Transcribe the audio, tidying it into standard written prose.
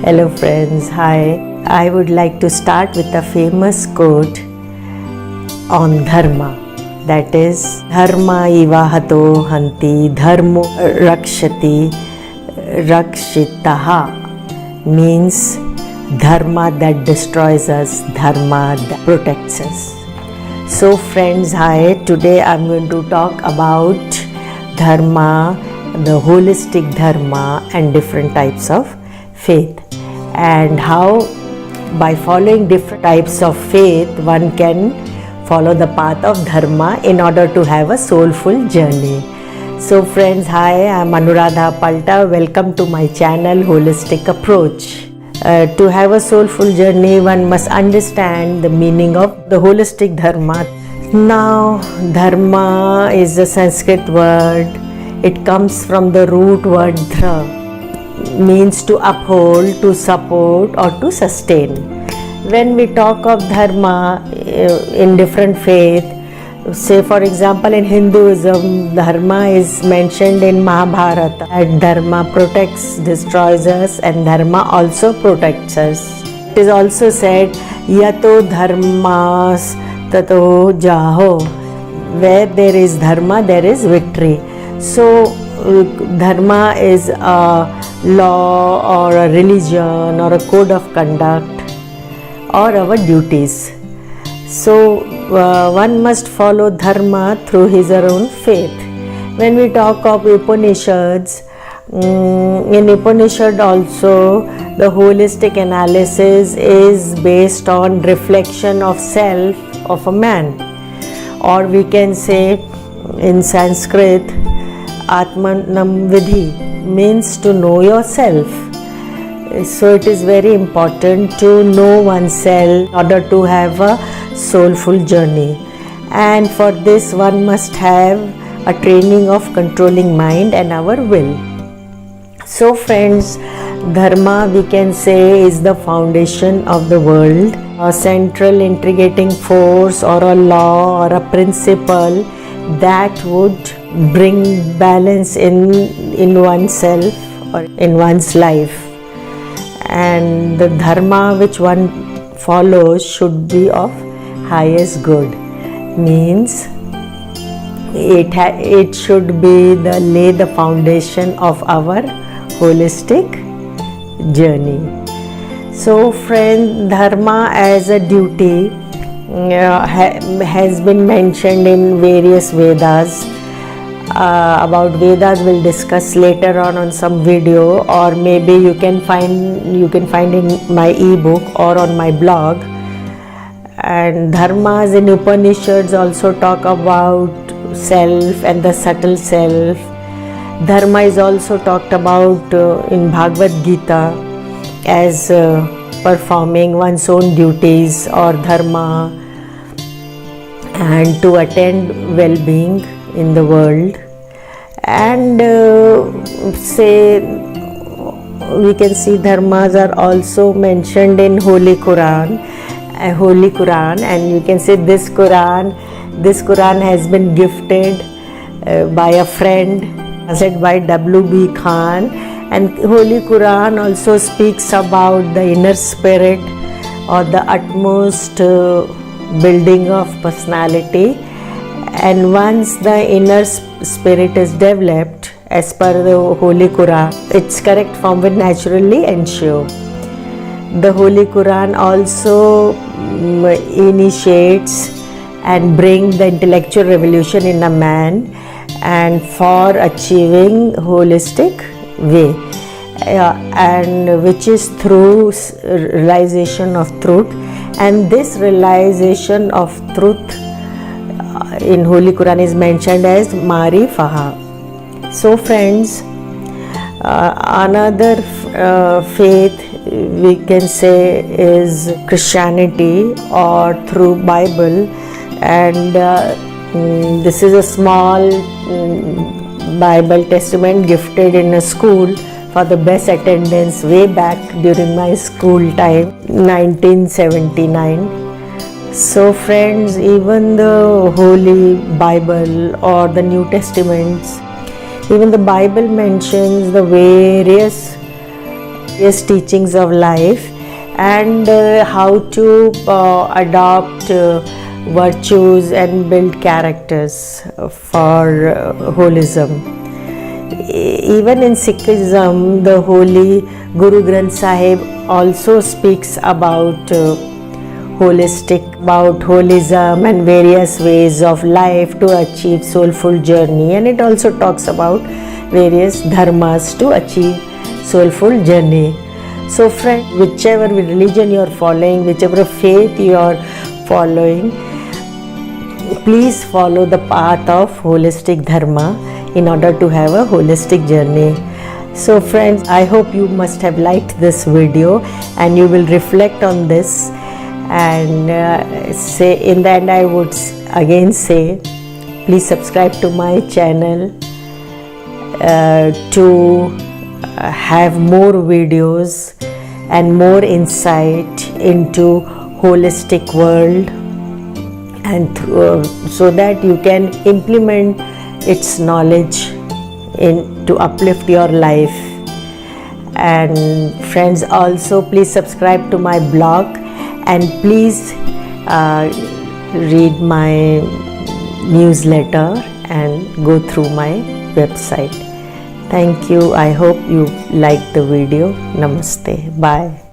Hello friends, hi. I would like to start with a famous quote on dharma. That is, dharma ivahato hanti dharmo rakshati rakshitaha. Means dharma that destroys us, dharma that protects us. So friends, hi. Today I'm going to talk about dharma, the holistic dharma and different types of faith, and how by following different types of faith one can follow the path of dharma in order to have a soulful journey. So friends, hi, I'm Anuradha Palta. Welcome to my channel Holistic Approach. To have a soulful journey, one must understand the meaning of the holistic dharma. Now, dharma is a Sanskrit word. It comes from the root word dhra, means to uphold, to support or to sustain. When we talk of dharma in different faith, say for example in Hinduism, dharma is mentioned in Mahabharata, and dharma protects, destroys us, and dharma also protects us. It is also said, yato dharmas tato jaho. Where there is dharma, there is victory. So dharma is a law or a religion or a code of conduct or our duties. So one must follow dharma through his or own faith. When we talk of Upanishads, in Upanishad also the holistic analysis is based on reflection of self of a man, or we can say in Sanskrit Atmanam Vidhi, means to know yourself. So it is very important to know oneself in order to have a soulful journey, and for this one must have a training of controlling mind and our will. So friends, dharma we can say is the foundation of the world, a central integrating force or a law or a principle that would bring balance in oneself or in one's life. And the dharma which one follows should be of highest good, means it should be lay the foundation of our holistic journey. So friend, dharma as a duty has been mentioned in various Vedas. About Vedas we'll discuss later on some video, or maybe you can find in my ebook or on my blog. And dharmas in Upanishads also talk about self and the subtle self. Dharma is also talked about in Bhagavad Gita as performing one's own duties or dharma, and to attain well-being in the world. And say we can see dharmas are also mentioned in Holy Quran, and you can say this Quran has been gifted by a friend, said by W.B. Khan. And Holy Quran also speaks about the inner spirit or the utmost building of personality. And once the inner spirit is developed as per the Holy Quran, its correct form will naturally ensue. The Holy Quran also initiates and brings the intellectual revolution in a man, and for achieving holistic way, and which is through realization of truth. And this realization of truth in Holy Quran is mentioned as Marifaha. So friends, another faith we can say is Christianity or through Bible, and this is a small Bible testament gifted in a school for the best attendance way back during my school time, 1979. So friends, even the Holy Bible or the New Testaments, even the Bible mentions the various various teachings of life, and how to adopt virtues and build characters for holism. Even in Sikhism, the holy Guru Granth Sahib also speaks about holism and various ways of life to achieve soulful journey, and it also talks about various dharmas to achieve soulful journey. So friend, whichever religion you are following, whichever faith you are following, please follow the path of holistic dharma in order to have a holistic journey. So friends, I hope you must have liked this video and you will reflect on this, and say in the end I would again say, please subscribe to my channel to have more videos and more insight into holistic world, and so that you can implement its knowledge to uplift your life. And friends, also please subscribe to my blog, and please read my newsletter and go through my website. Thank you. I hope you liked the video. Namaste. Bye.